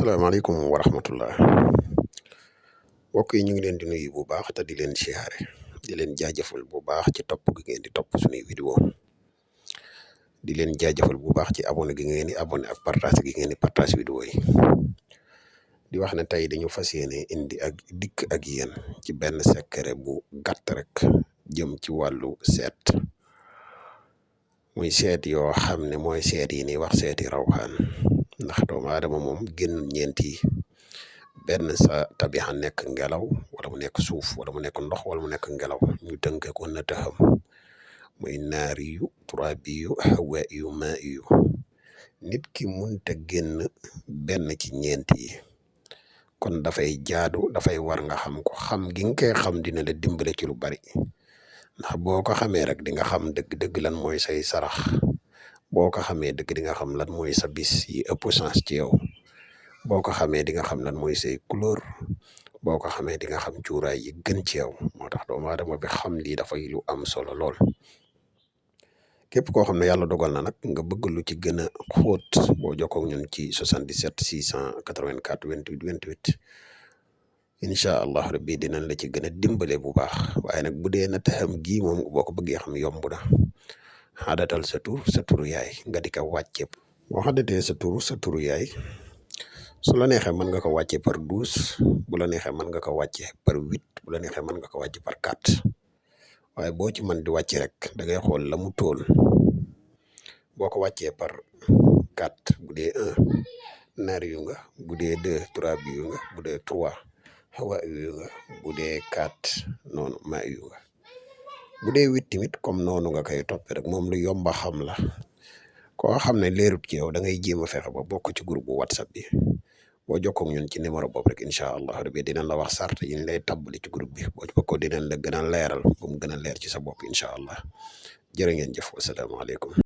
asalaamaaleykum wa rahmatullah mbokk yi ñu ngi leen di nuyu bu baax te di leen siyaare di leen jaajëfal bu baax ci topp gi ngeen di topp suñuy vidéo di leen jaajëfal bu baax ci abonné gi ngeen di abonné ak partage gi ngeen di partage vidéo yi di wax ne tey dañu fas yéene indi ak dikk ak yéen ci benn secret bu gàtt rek jëm ci wàllu seet muy seet yoo xam ne mooy seet yi ni wax seeti rawxaan ndax doomu aadama moom génn ñeenti benn sa tabixa nekk ngelaw wala mu nekk suuf wala mu nekk ndox wala mu nekk ngelaw ñu tënke ko na taxam muy naari yu turaabi yu hawa yu maa yu nit ki munta génn benn ci ñeenti yi kon dafay jaadu dafay war nga xam ko xam gi nga koy xam dina la dimbale ci lu bari ndax boo ko xamee rek di nga xam dëgg-dëgg lan mooy say sarax boo ko xamee dëgg di nga xam lan mooy sa bis yi ëpp chance ci yow boo ko xamee di nga xam lan mooy say couleur boo ko xamee di nga xam cuuraay yi gën ci yow moo tax doomu aadama bi xam lii dafay lu am solo lool képp koo xam ne yàlla dogal na nag nga bëgg lu ci gën a xóot boo jokkoo ak ñun ci 77 684 28 28 incha allah rabbi dinañ la ci gën a dimbale bu baax waaye nag bu dee na taxam gii moom boo ko bëggee xam yomb na xaadatal sa turu yaay nga di ko wàcce boo xadatee sa turu yaay su la neexee mën nga ko wàcce par 12 bu la neexee mën nga ko wàcce par 8 bu la neexee mën nga ko wàcce par 4 waaye boo ci mën di wàcce rek da ngay xool la mu tool boo ko wàccee par 4 bu dee 1 naar yu nga bu dee 2 3 bi yu nga bu dee 3 hawa yu nga bu dee 4 noonu maa yu nga bu dee 8 tamit comme noonu nga koy toppee rek moom lu yomba xam la koo xam ne leerut ci yow da ngay jéem a fexe ba bokk ci groupe bu whatsapp bi boo jokkoo ak ñun ci numéro boobu rek incha allah rabbi dinañ la wax sart yi ñu lay tabbali ci groupe bi boo ci bokkoo dinañ la gën a leeral ba mu gën a leer ci sa bopp incha allah jërë ngeen jëf wasalaamaaleykum